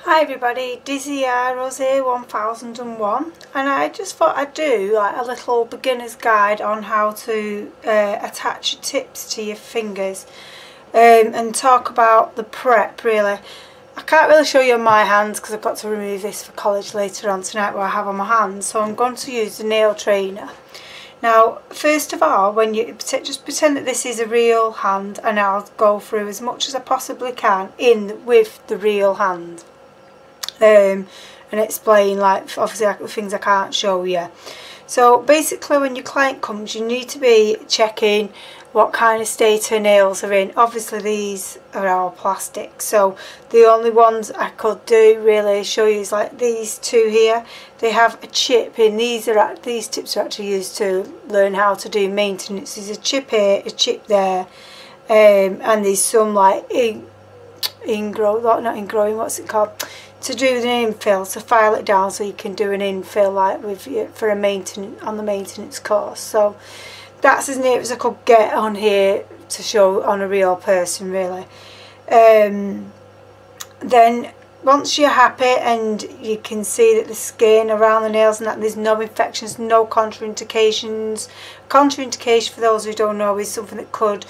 Hi everybody, Dizzy Rose 1001, and I just thought I'd do like a little beginner's guide on how to attach your tips to your fingers and talk about the prep really. I can't really show you on my hands because I've got to remove this for college later on tonight where I have on my hands, so I'm going to use the nail trainer. Now first of all, when you just pretend that this is a real hand, and I'll go through as much as I possibly can in with the real hand. And explain like obviously the things I can't show you. So basically when your client comes, you need to be checking what kind of state her nails are in. Obviously these are all plastic, so the only ones I could do really show you is like these two here. They have a chip in. These tips are actually used to learn how to do maintenance. There's a chip here, a chip there, and there's some like what's it called, to do an infill, to file it down so you can do an infill like with for a maintenance on the maintenance course. So that's as near as I could get on here to show on a real person really. Then once you're happy and you can see that the skin around the nails and that there's no infections, no contraindications. Contraindication, for those who don't know, is something that could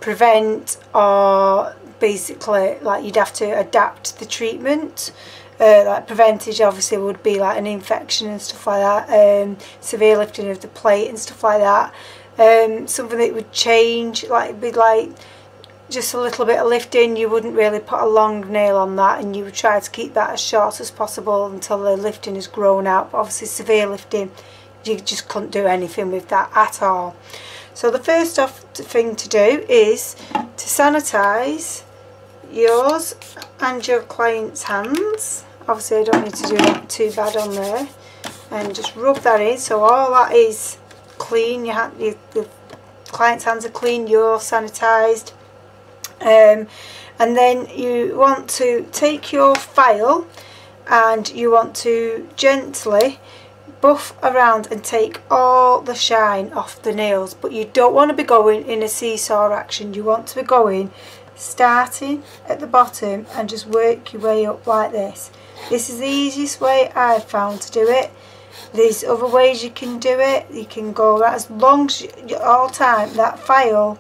prevent or basically like you'd have to adapt the treatment. Like preventage obviously would be like an infection and stuff like that, severe lifting of the plate and stuff like that. Something that would change, like it'd be like just a little bit of lifting. You wouldn't really put a long nail on that, and you would try to keep that as short as possible until the lifting is grown out. But obviously severe lifting, you just couldn't do anything with that at all. So the first thing to do is to sanitize yours and your client's hands. Obviously I don't need to do that too bad on there, and just rub that in so all that is clean. The client's hands are clean, you're sanitized, and then you want to take your file and you want to gently buff around and take all the shine off the nails, but you don't want to be going in a seesaw action. You want to be going starting at the bottom and just work your way up like this. This is the easiest way I've found to do it. There's other ways you can do it. You can go as long as all time that file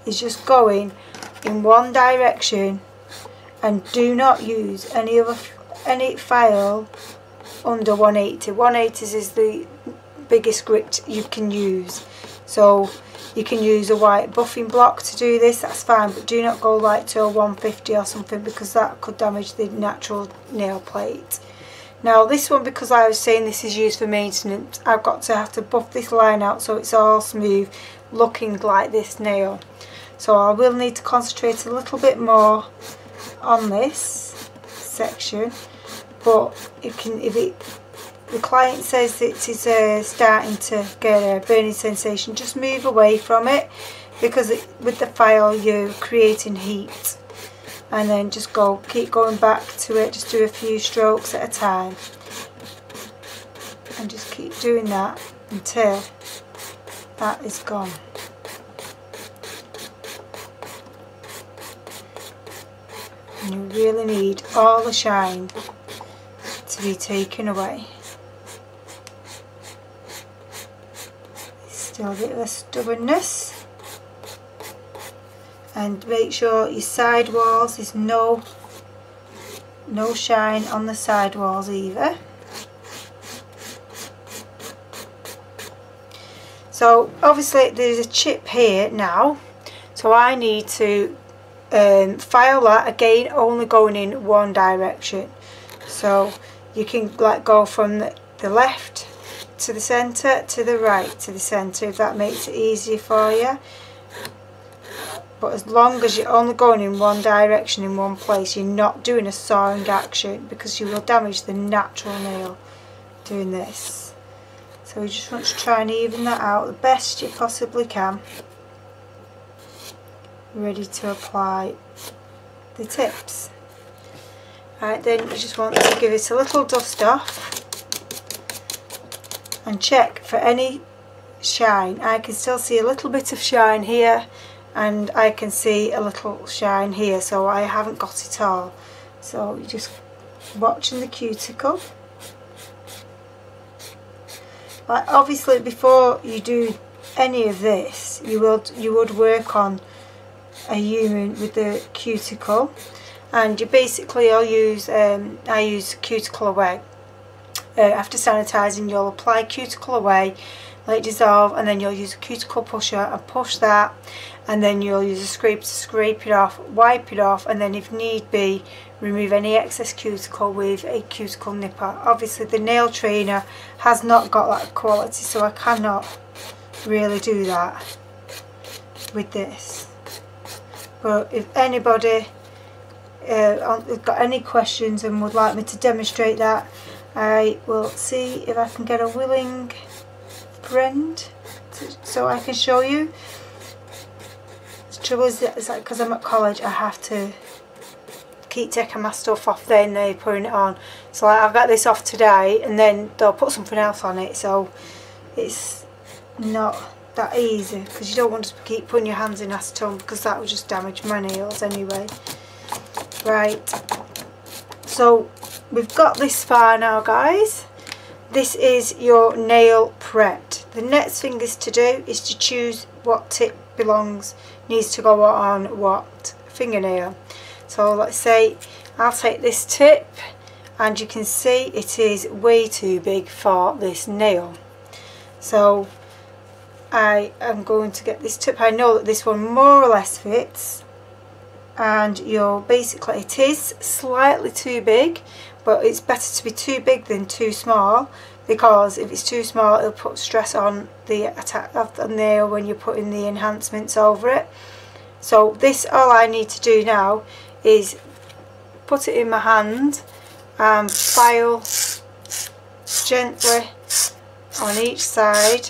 is just going in one direction, and do not use any file under 180. 180 is the biggest grip you can use, so you can use a white buffing block to do this, that's fine, but do not go like to a 150 or something, because that could damage the natural nail plate. Now this one, because I was saying this is used for maintenance, I've got to have to buff this line out so it's all smooth looking like this nail. So I will need to concentrate a little bit more on this section, but if the client says it is starting to get a burning sensation, just move away from it, because with the file you're creating heat. And then just keep going back to it, just do a few strokes at a time, and just keep doing that until that is gone. And you really need all the shine to be taken away. Still a bit of a stubbornness, and make sure your side walls, there's no shine on the side walls either. So obviously there's a chip here now, so I need to file that again, only going in one direction. So you can like go from the left to the centre to the right to the centre, if that makes it easier for you. But as long as you're only going in one direction in one place, you're not doing a sawing action, because you will damage the natural nail doing this. So you just want to try and even that out the best you possibly can. Ready to apply the tips. Right, then you just want to give it a little dust off and check for any shine. I can still see a little bit of shine here, and I can see a little shine here, so I haven't got it all. So you just watching the cuticle. Like obviously before you do any of this, you would work on a human with the cuticle, and you basically I use cuticle away. After sanitising, you'll apply cuticle away, let it dissolve, and then you'll use a cuticle pusher and push that, and then you'll use a scraper to scrape it off, wipe it off, and then if need be remove any excess cuticle with a cuticle nipper. Obviously the nail trainer has not got that quality, so I cannot really do that with this. But if anybody has got any questions and would like me to demonstrate that, I will see if I can get a willing friend so I can show you. The trouble is that because I'm at college, I have to keep taking my stuff off then they're putting it on. So I've got this off today and then they'll put something else on it, so it's not that easy because you don't want to keep putting your hands in acetone because that will just damage my nails anyway. Right, so we've got this far now, guys. This is your nail prepped. The next thing is to do is to choose what tip needs to go on what fingernail. So let's say I'll take this tip, and you can see it is way too big for this nail. So I am going to get this tip. I know that this one more or less fits, and it is slightly too big, but it's better to be too big than too small, because if it's too small it'll put stress on the attack of the nail when you're putting the enhancements over it. So this, all I need to do now is put it in my hand and file gently on each side,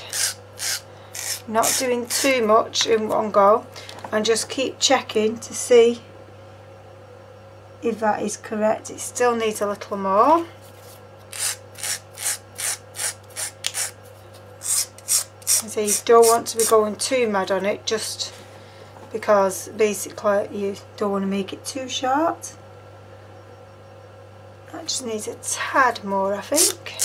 not doing too much in one go, and just keep checking to see if that is correct. It still needs a little more. So you don't want to be going too mad on it, just because basically you don't want to make it too short. That just needs a tad more, I think.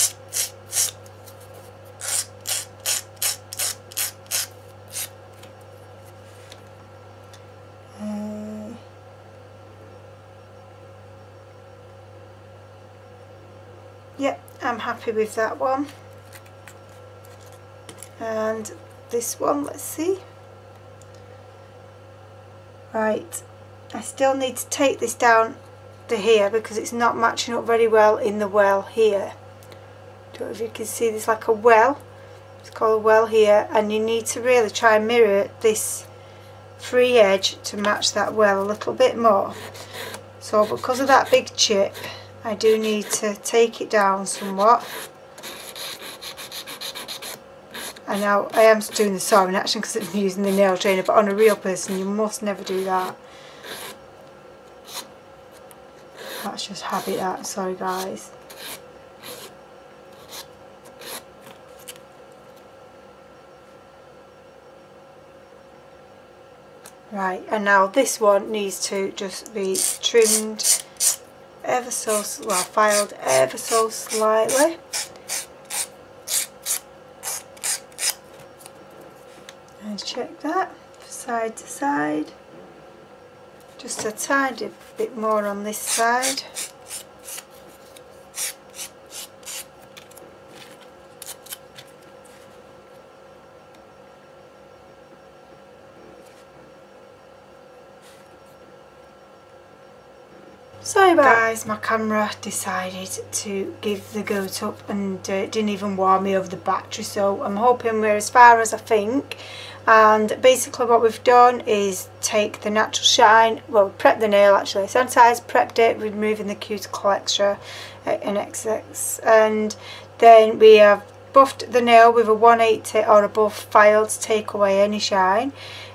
Yep, I'm happy with that one. And this one, let's see. Right, I still need to take this down to here because it's not matching up very well in the well here. Don't know if you can see, there's like a well, it's called a well here, and you need to really try and mirror this free edge to match that well a little bit more. So because of that big chip, I do need to take it down somewhat. And now I am doing the sawing action because I'm using the nail trainer, but on a real person you must never do that. That's just habit, that. Sorry guys. Right, and now this one needs to just be trimmed ever so, well, filed ever so slightly. And check that side to side. Just a tiny bit more on this side. Sorry guys, my camera decided to give the goat up and didn't even warn me over the battery, so I'm hoping we're as far as I think. And basically what we've done is take the natural shine, well, prep the nail actually, sanitised, prepped it, removing the cuticle extra in excess, and then we have buffed the nail with a 180 or above file to take away any shine,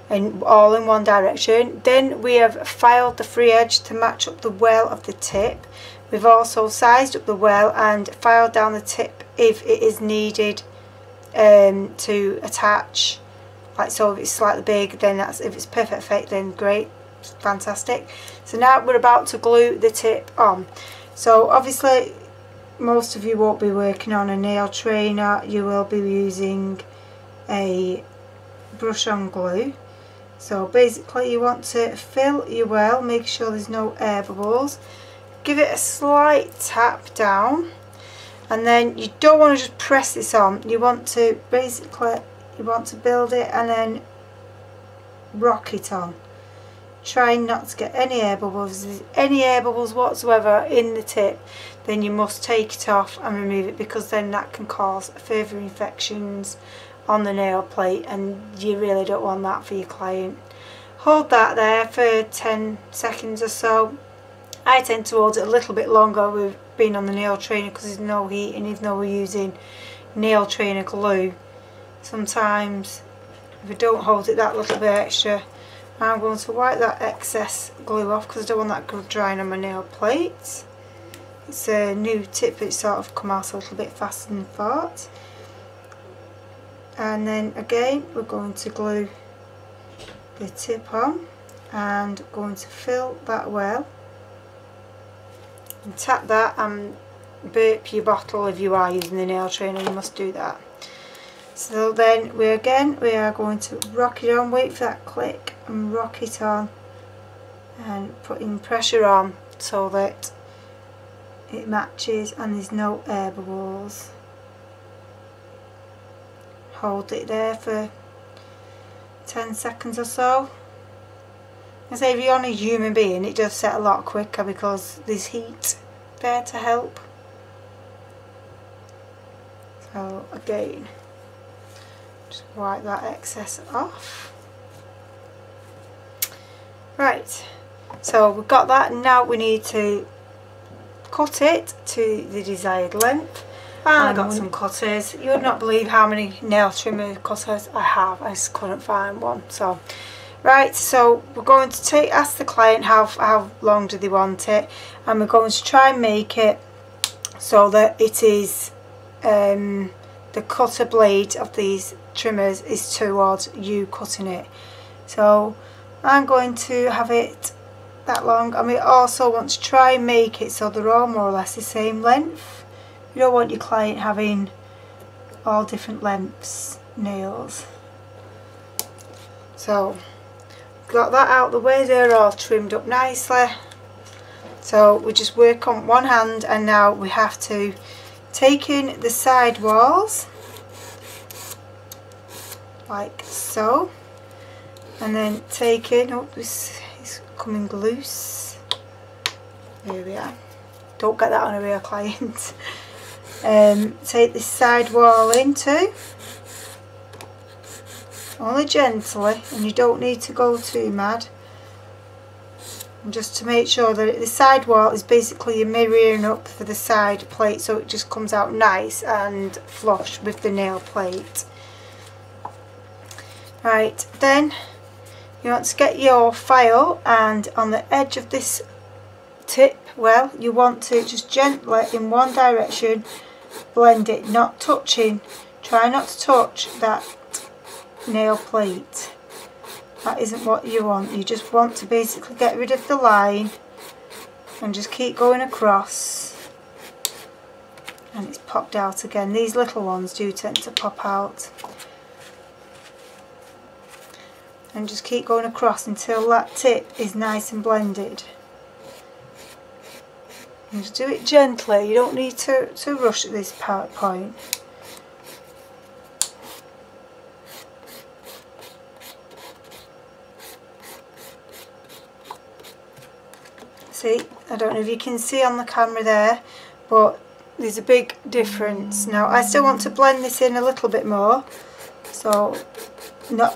and all in one direction. Then we have filed the free edge to match up the well of the tip. We've also sized up the well and filed down the tip if it is needed to attach. Like so, if it's slightly big, then that's, if it's perfect fit, then great, fantastic. So now we're about to glue the tip on. So obviously most of you won't be working on a nail trainer, you will be using a brush on glue. So basically you want to fill your well, make sure there's no air bubbles, give it a slight tap down, and then you don't want to just press this on, you want to build it and then rock it on. Try not to get any air bubbles. If there's any air bubbles whatsoever in the tip, then you must take it off and remove it, because then that can cause further infections on the nail plate, and you really don't want that for your client. Hold that there for 10 seconds or so. I tend to hold it a little bit longer with being on the nail trainer because there's no heat, and even though we're using nail trainer glue, sometimes if I don't hold it that little bit extra, I'm going to wipe that excess glue off because I don't want that glue drying on my nail plate. It's a new tip, but it's sort of come out a little bit faster than I thought. And then again we're going to glue the tip on and going to fill that well and tap that and burp your bottle. If you are using the nail trainer, you must do that. So then we are going to rock it on, wait for that click and rock it on and putting pressure on so that it matches and there's no air bubbles. Hold it there for 10 seconds or so. I say if you're on a human being, it does set a lot quicker because there's heat there to help. So again, just wipe that excess off. Right, so we've got that, and now we need to cut it to the desired length. I got some cutters. You would not believe how many nail trimmer cutters I have. I just couldn't find one. So right, so we're going to ask the client how long do they want it, and we're going to try and make it so that it is the cutter blade of these trimmers is towards you cutting it. So I'm going to have it that long, and we also want to try and make it so they're all more or less the same length. You don't want your client having all different lengths nails. So got that out of the way, they're all trimmed up nicely. So we just work on one hand, and now we have to take in the side walls like so, and then take in, oh, this is coming loose, there we are, don't get that on a real client. Take this side wall in too, only gently, and you don't need to go too mad, and just to make sure that the side wall is basically you're mirroring up for the side plate, so it just comes out nice and flush with the nail plate. Right, then you want to get your file, and on the edge of this tip, well, you want to just gently in one direction blend it, not touching, try not to touch that nail plate. That isn't what you want. You just want to basically get rid of the line and just keep going across, and it's popped out again. These little ones do tend to pop out, and just keep going across until that tip is nice and blended. And just do it gently, you don't need to rush at this point. See, I don't know if you can see on the camera there, but there's a big difference. Now I still want to blend this in a little bit more, so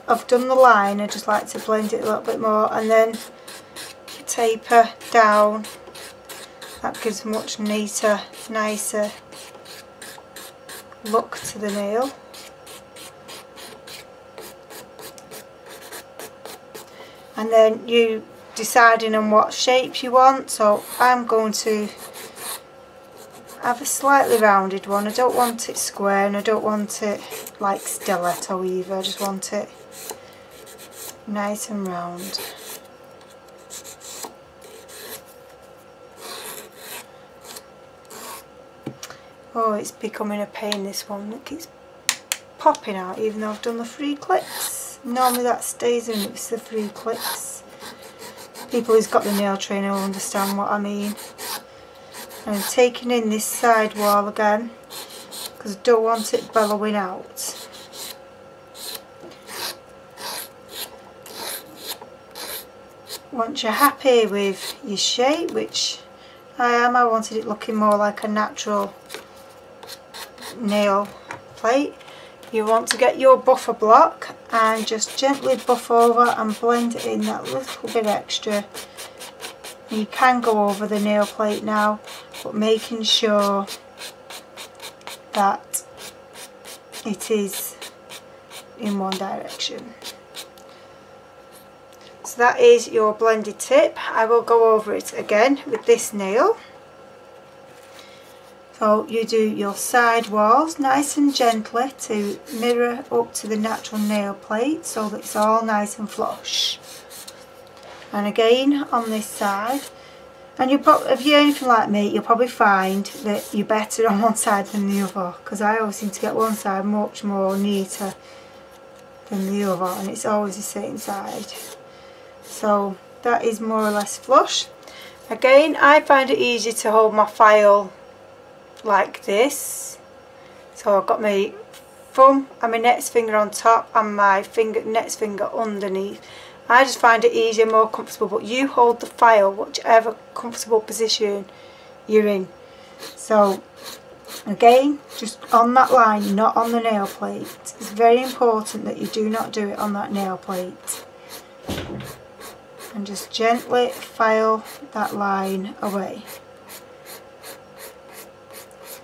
I've done the line, I just like to blend it a little bit more, and then taper down. That gives a much neater, nicer look to the nail. And then you deciding on what shape you want. So I'm going to have a slightly rounded one. I don't want it square, and I don't want it like stiletto either. I just want it nice and round. Oh, it's becoming a pain, this one. It keeps popping out even though I've done the 3 clicks. Normally that stays in, it's the 3 clicks. People who's got the nail trainer will understand what I mean. And I'm taking in this side wall again because I don't want it bellowing out. Once you're happy with your shape, which I am, I wanted it looking more like a natural nail plate. You want to get your buffer block and just gently buff over and blend in that little bit extra. You can go over the nail plate now, but making sure that it is in one direction. So that is your blended tip. I will go over it again with this nail. So you do your side walls nice and gently to mirror up to the natural nail plate so that it's all nice and flush. And again on this side, and if you're anything like me, you'll probably find that you're better on one side than the other, because I always seem to get one side much more neater than the other, and it's always the same side. So that is more or less flush. Again, I find it easy to hold my file like this. So I've got my thumb and my next finger on top and my next finger underneath. I just find it easier, more comfortable, but you hold the file whichever comfortable position you're in. So again, just on that line, not on the nail plate. It's very important that you do not do it on that nail plate. And just gently file that line away,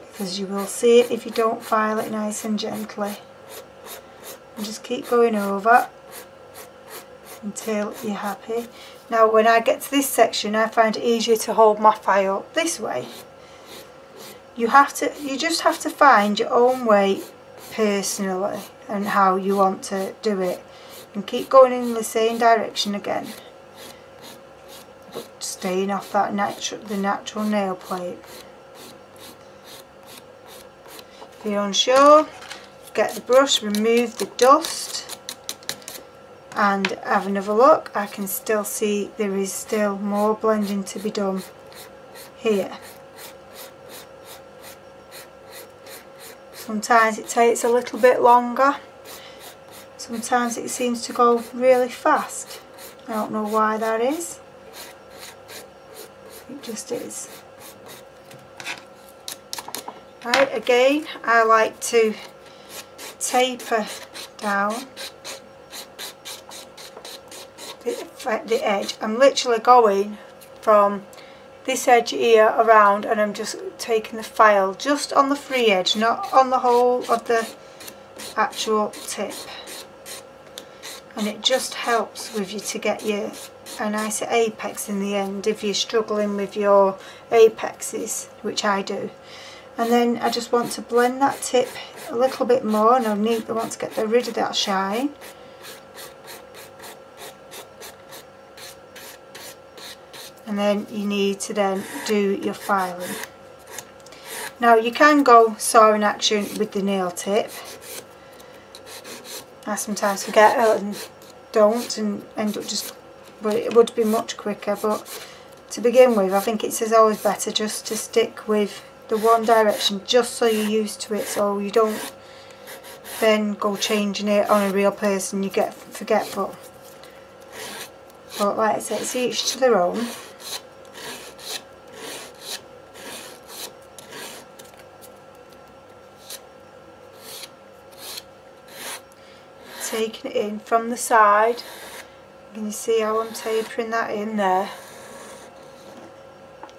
because you will see it if you don't file it nice and gently. And just keep going over until you're happy. Now when I get to this section, I find it easier to hold my file this way. You just have to find your own way personally and how you want to do it, and keep going in the same direction again, but staying off that the natural nail plate. If you're unsure, get the brush, remove the dust and have another look. I can still see there is still more blending to be done here. Sometimes it takes a little bit longer, sometimes it seems to go really fast. I don't know why that is, it just is. Right, again I like to taper down the edge. I'm literally going from this edge here around, and I'm just taking the file just on the free edge, not on the whole of the actual tip. And it just helps with you to get a nicer apex in the end if you're struggling with your apexes, which I do. And then I just want to blend that tip a little bit more, and I want to get rid of that shine. And then you need to then do your filing. Now you can go sawing action with the nail tip. I sometimes forget and don't, and end up but it would be much quicker. But to begin with, I think it's always better just to stick with the one direction, just so you're used to it, so you don't then go changing it on a real person, you get forgetful. But like I said, it's each to their own. Taking it in from the side, can you see how I'm tapering that in there?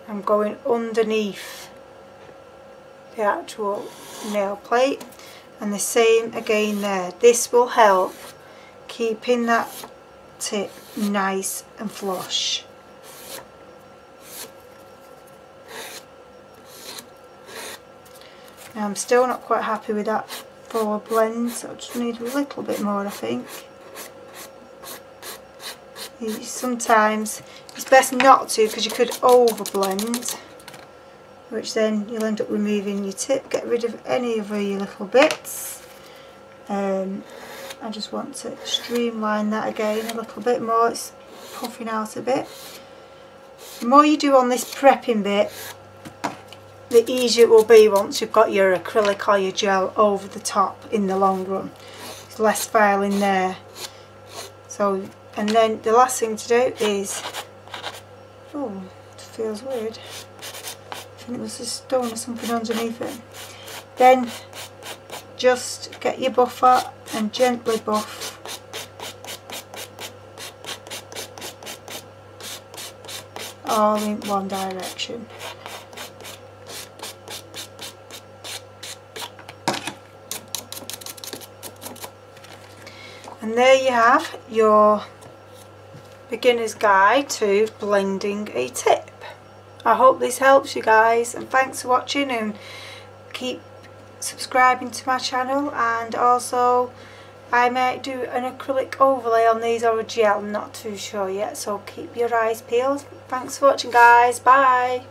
I'm going underneath the actual nail plate, and the same again there. This will help keeping that tip nice and flush. Now I'm still not quite happy with that full blend, so I just need a little bit more, I think. Sometimes it's best not to, because you could over blend which then you'll end up removing your tip. Get rid of any of your little bits. I just want to streamline that again a little bit more. It's puffing out a bit. The more you do on this prepping bit, the easier it will be once you've got your acrylic or your gel over the top in the long run. There's less filing there. So, and then the last thing to do is, oh, it feels weird. I think there's a stone or something underneath it. Then just get your buffer and gently buff all in one direction. And there you have your beginner's guide to blending a tip. I hope this helps you guys, and thanks for watching, and keep subscribing to my channel. And also I might do an acrylic overlay on these or a gel, I'm not too sure yet, so keep your eyes peeled. Thanks for watching guys, bye.